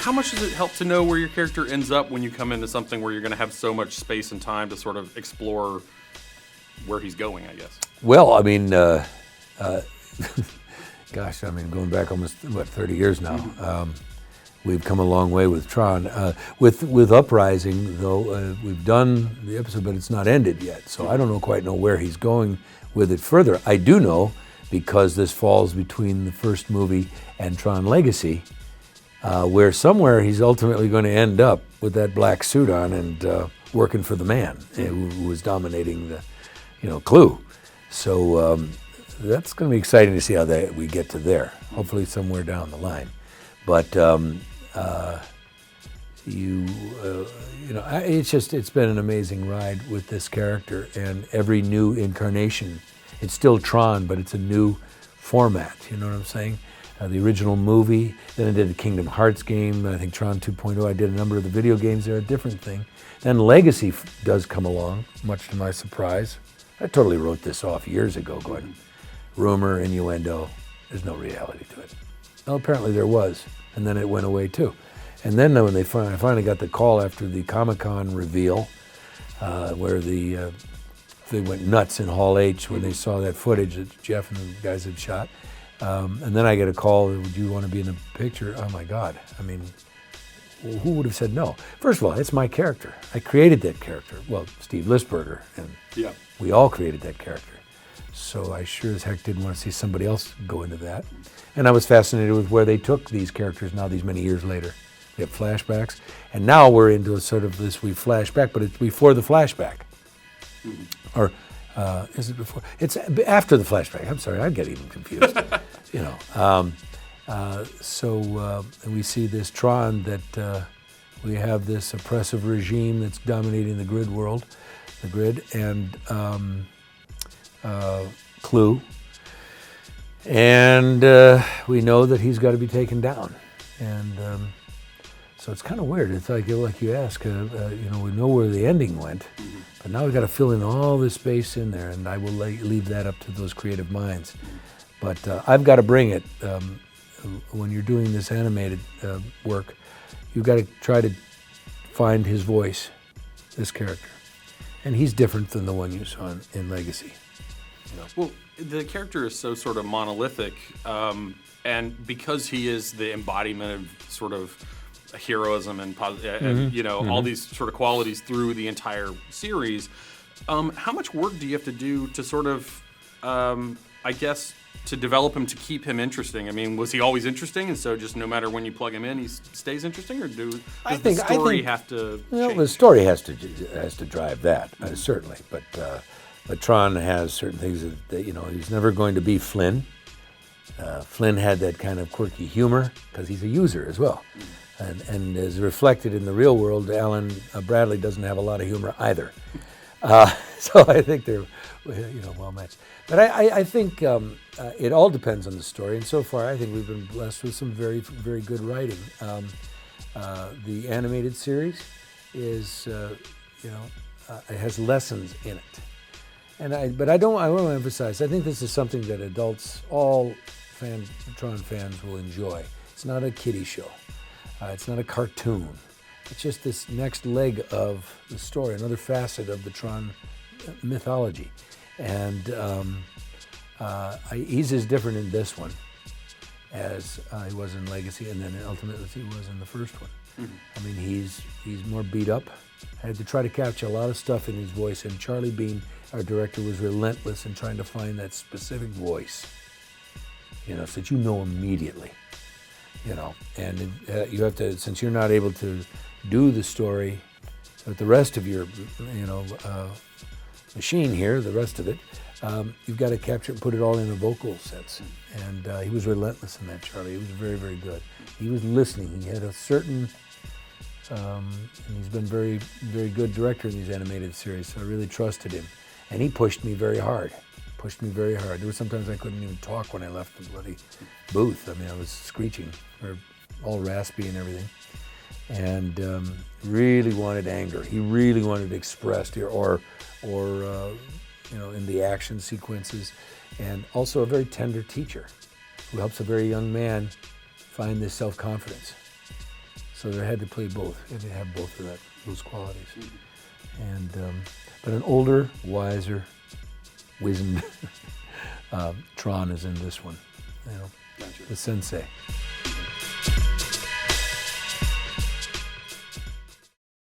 how much does it help to know where your character ends up when you come into something where you're going to have so much space and time to sort of explore where he's going, I guess? Well, I mean, gosh, I mean, going back almost, 30 years now. We've come a long way with Tron. With Uprising, though, we've done the episode, but it's not ended yet. So I don't quite know where he's going with it further. I do know, because this falls between the first movie and Tron Legacy, where somewhere he's ultimately going to end up with that black suit on and working for the man who was dominating the, Clue. So that's going to be exciting to see how we get to there. Hopefully somewhere down the line. But it's been an amazing ride with this character, and every new incarnation, it's still Tron, but it's a new format. You know what I'm saying? The original movie, then I did a Kingdom Hearts game. I think Tron 2.0. I did a number of the video games. They're a different thing. Then Legacy does come along, much to my surprise. I totally wrote this off years ago, going, rumor, innuendo. There's no reality to it. Well, apparently there was, and then it went away too. And then when I finally got the call after the Comic-Con reveal, where they went nuts in Hall H when they saw that footage that Jeff and the guys had shot. And then I get a call, would you want to be in the picture? Oh my God, I mean, who would have said no? First of all, it's my character. I created that character. Well, Steve Lisberger, and we all created that character. So I sure as heck didn't want to see somebody else go into that. And I was fascinated with where they took these characters now, these many years later. We have flashbacks, and now we're into a sort of this, we flash back, but it's before the flashback. Or is it before? It's after the flashback. I'm sorry, I get even confused. So we see this Tron that we have this oppressive regime that's dominating the grid, and Clue. And we know that he's got to be taken down. And so it's kind of weird. It's like you ask, we know where the ending went, but now we've got to fill in all this space in there, and I will leave that up to those creative minds. But I've got to bring it. When you're doing this animated work, you've got to try to find his voice, this character. And he's different than the one you saw in Legacy. Well, the character is so sort of monolithic, and because he is the embodiment of sort of heroism and all these sort of qualities through the entire series, how much work do you have to do to sort of, to develop him, to keep him interesting? I mean, was he always interesting, and so just no matter when you plug him in, he stays interesting, or does the story have to change? The story has to drive that, certainly, but Tron has certain things that he's never going to be Flynn. Flynn had that kind of quirky humor because he's a user as well. And as reflected in the real world, Alan Bradley doesn't have a lot of humor either. So I think they're well matched. But I think it all depends on the story. And so far, I think we've been blessed with some very, very good writing. The animated series is, it has lessons in it. But I want to emphasize, I think this is something that adults, all Tron fans will enjoy. It's not a kiddie show. It's not a cartoon. It's just this next leg of the story, another facet of the Tron mythology. And he's as different in this one as he was in Legacy, and then ultimately he was in the first one. I mean, he's more beat up. I had to try to capture a lot of stuff in his voice, and Charlie Bean, our director, was relentless in trying to find that specific voice, so that you know immediately, and you have to, since you're not able to do the story with the rest of your, machine here, the rest of it, you've got to capture it and put it all in a vocal sense. And he was relentless in that, Charlie. He was very, very good. He was listening. He had a certain, and he's been very, very good director in these animated series, so I really trusted him. And he pushed me very hard. There were sometimes I couldn't even talk when I left the bloody booth. I mean, I was screeching, or all raspy and everything. And really wanted anger. He really wanted expressed, or in the action sequences. And also a very tender teacher who helps a very young man find this self-confidence. So they had to play both, and they have both of those qualities. And but an older, wiser, wizened Tron is in this one, you know, Gotcha. the sensei.